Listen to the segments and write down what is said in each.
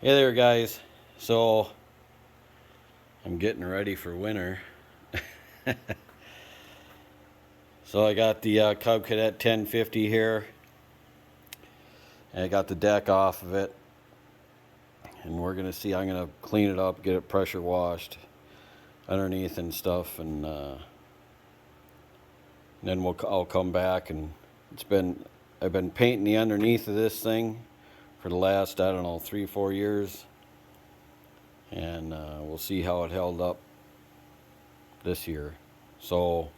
Hey there, guys. So I'm getting ready for winter. So I got the Cub Cadet 1050 here, and I got the deck off of it, and we're gonna see. I'm gonna clean it up, get it pressure washed underneath and stuff, and then I'll come back. And I've been painting the underneath of this thing for the last, I don't know, 3-4 years, and we'll see how it held up this year. So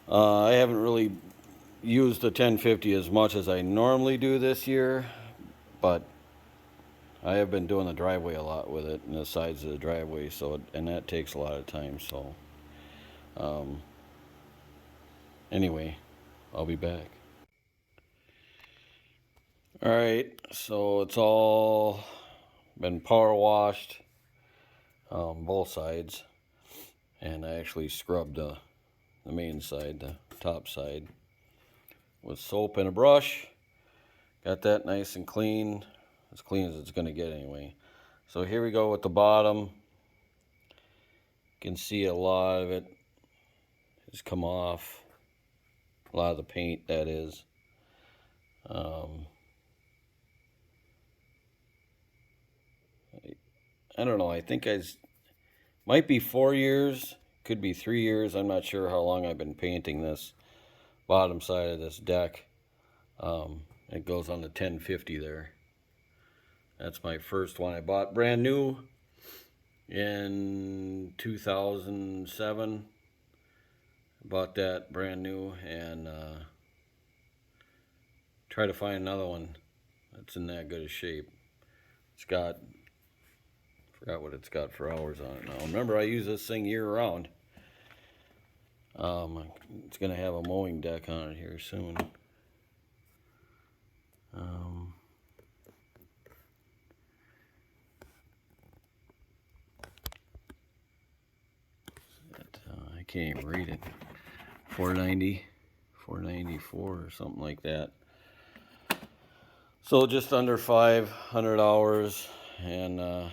I haven't really used the 1050 as much as I normally do this year, but I have been doing the driveway a lot with it and the sides of the driveway, and that takes a lot of time. So um, anyway, I'll be back. All right, so it's all been power washed, both sides, and I actually scrubbed the main side, the top side, with soap and a brush. Got that nice and clean as it's going to get anyway. So here we go with the bottom. You can see a lot of it has come off. A lot of the paint, that is. I don't know. I think might be 4 years, could be 3 years. I'm not sure how long I've been painting this bottom side of this deck. It goes on the 1050 there. That's my first one I bought brand new in 2007. Bought that brand new, and try to find another one that's in that good a shape. It's got, forgot what it's got for hours on it now. Remember, I use this thing year round. It's gonna have a mowing deck on it here soon. I can't even read it. 490, 494 or something like that. So just under 500 hours, and I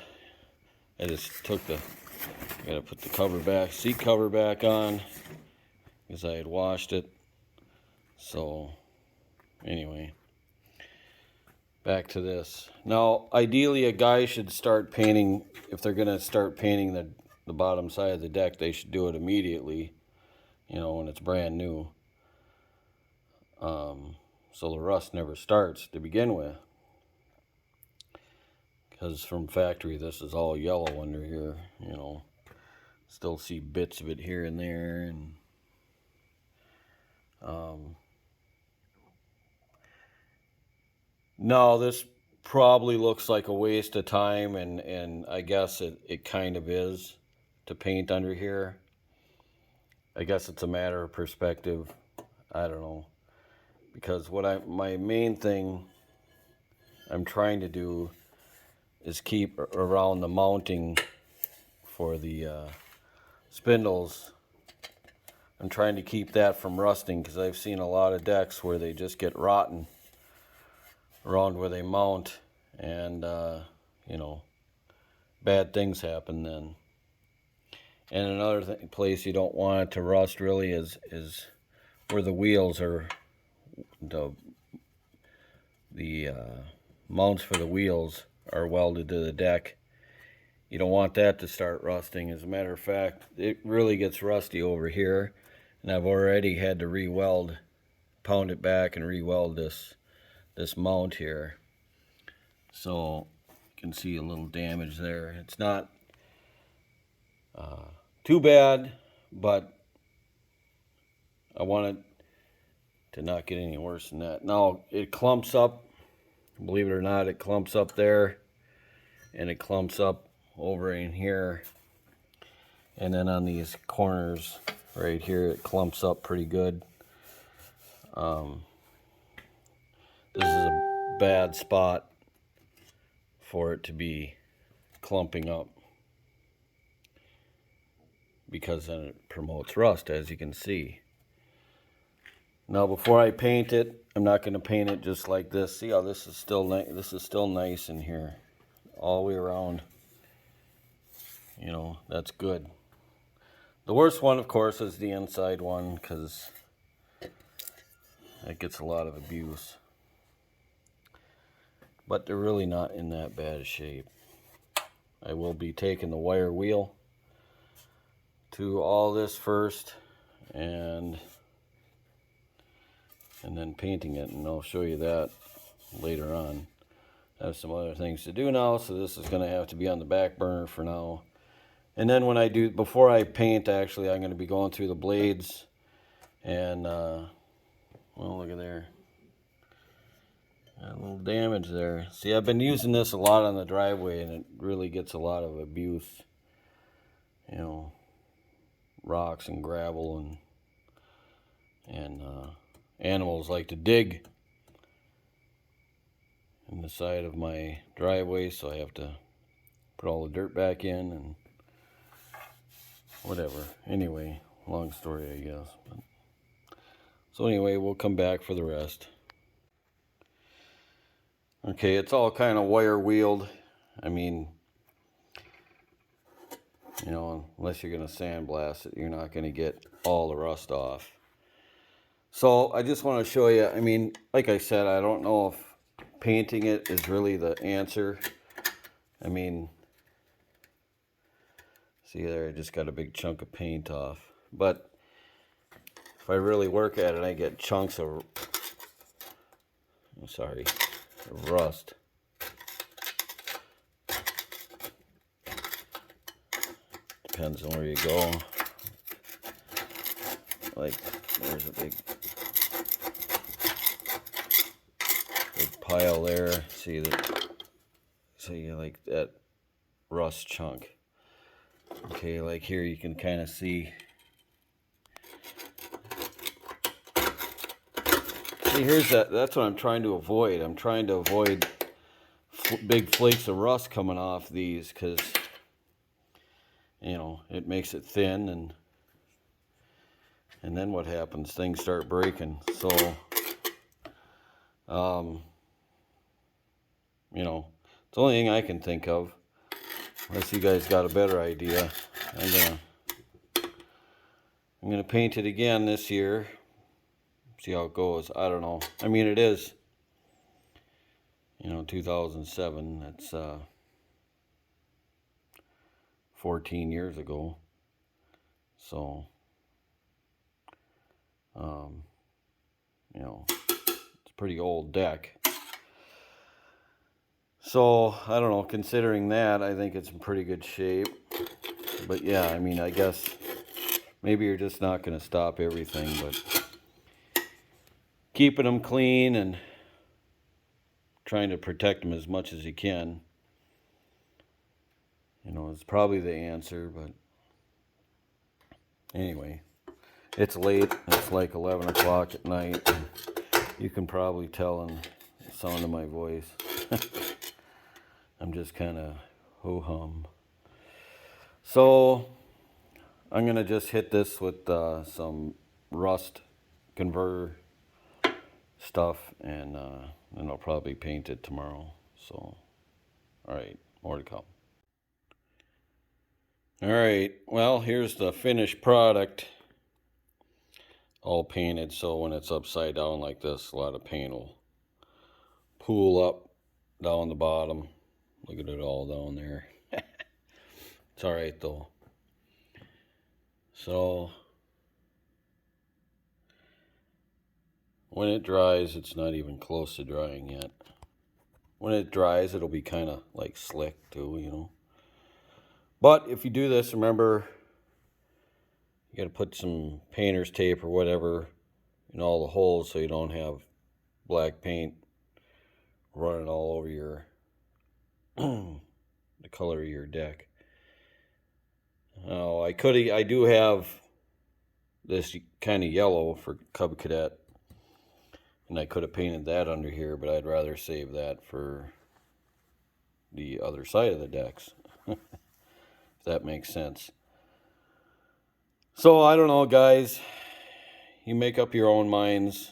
just gotta put the cover back, seat cover back on, because I had washed it. So anyway, back to this. Now, ideally, a guy should start painting, if they're gonna start painting the bottom side of the deck, they should do it immediately, when it's brand new. So the rust never starts to begin with. Because from factory, this is all yellow under here, Still see bits of it here and there, and no, this probably looks like a waste of time, and I guess it kind of is to paint under here. I guess it's a matter of perspective. I don't know. Because my main thing I'm trying to do is keep around the mounting for the spindles. I'm trying to keep that from rusting, because I've seen a lot of decks where they just get rotten around where they mount, and bad things happen then. And another place you don't want it to rust really is where the wheels are, the mounts for the wheels are welded to the deck. You don't want that to start rusting. As a matter of fact, it really gets rusty over here, and I've already had to pound it back and re-weld this mount here. So you can see a little damage there. It's not too bad, but I want it to not get any worse than that. Now, it clumps up. Believe it or not, it clumps up there, and it clumps up over in here, and then on these corners right here, it clumps up pretty good. This is a bad spot for it to be clumping up, because then it promotes rust, as you can see. Now before I paint it, I'm not going to paint it just like this. See how this is still this is still nice in here all the way around. You know, that's good. The worst one, of course, is the inside one, because it gets a lot of abuse. But they're really not in that bad a shape. I will be taking the wire wheel to all this first, and then painting it, and I'll show you that later on. I have some other things to do now, so this is going to have to be on the back burner for now. And then when I do, before I paint, actually, I'm going to be going through the blades, and well, look at there. Got a little damage there. See, I've been using this a lot on the driveway, and it really gets a lot of abuse. You know, rocks and gravel, and animals like to dig in the side of my driveway, so I have to put all the dirt back in and whatever. Anyway, long story, I guess. So anyway, we'll come back for the rest. Okay, it's all kind of wire wheeled. I mean, you know, unless you're going to sandblast it, you're not going to get all the rust off. So I just want to show you, I mean, like I said, I don't know if painting it is really the answer. I mean, see there, I just got a big chunk of paint off. But if I really work at it, I get chunks of, rust. Depends on where you go. Like, there's a big pile there. See that? See, like that rust chunk. Okay, like here you can kind of see. See, here's that's what I'm trying to avoid. I'm trying to avoid big flakes of rust coming off these, because, you know, it makes it thin, and then what happens? Things start breaking. So, you know, it's the only thing I can think of. Unless you guys got a better idea. I'm gonna paint it again this year. See how it goes. I don't know. I mean, it is, you know, 2007. That's 14 years ago. So, you know, it's a pretty old deck. So, I don't know, considering that, I think it's in pretty good shape. But yeah, I mean, I guess maybe you're just not going to stop everything, but keeping them clean and trying to protect them as much as you can, you know, is probably the answer. But anyway, it's late. It's like 11 o'clock at night. And you can probably tell in the sound of my voice. I'm just kind of ho-hum. So I'm going to just hit this with some rust converter stuff, and then I'll probably paint it tomorrow. So, all right, more to come. All right, well, here's the finished product, all painted. So when it's upside down like this, a lot of paint will pool up down the bottom. Look at it all down there. It's all right though. So when it dries, it's not even close to drying yet. When it dries, it'll be kind of like slick too, you know. But if you do this, remember, you got to put some painter's tape or whatever in all the holes so you don't have black paint running all over your the color of your deck. Now, I do have this kind of yellow for Cub Cadet, and I could have painted that under here, but I'd rather save that for the other side of the decks. If that makes sense. So I don't know, guys. you make up your own minds.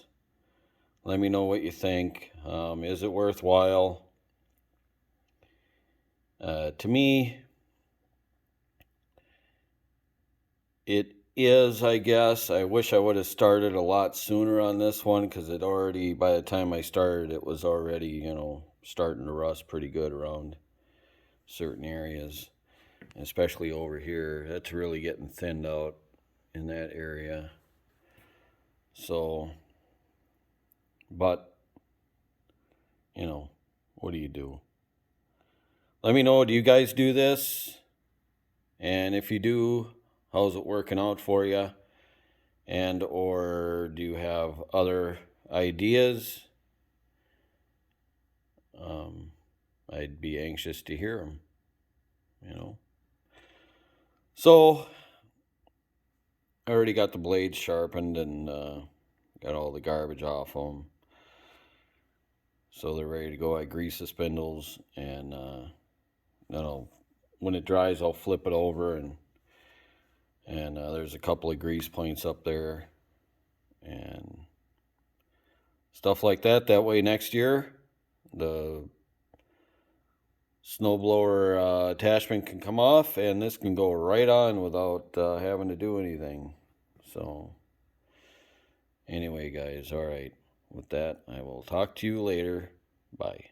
Let me know what you think. Is it worthwhile? To me, it is, I guess. I wish I would have started a lot sooner on this one because it already, by the time I started, it was already, starting to rust pretty good around certain areas, especially over here. That's really getting thinned out in that area. So, but, what do you do? Let me know, do you guys do this? And if you do, how's it working out for you? And or do you have other ideas? I'd be anxious to hear them. So I already got the blades sharpened and got all the garbage off them, so they're ready to go. I grease the spindles, and then when it dries, I'll flip it over, and there's a couple of grease points up there and stuff like that. That way next year the snowblower attachment can come off and this can go right on without having to do anything. So anyway, guys, all right, with that, I will talk to you later. Bye.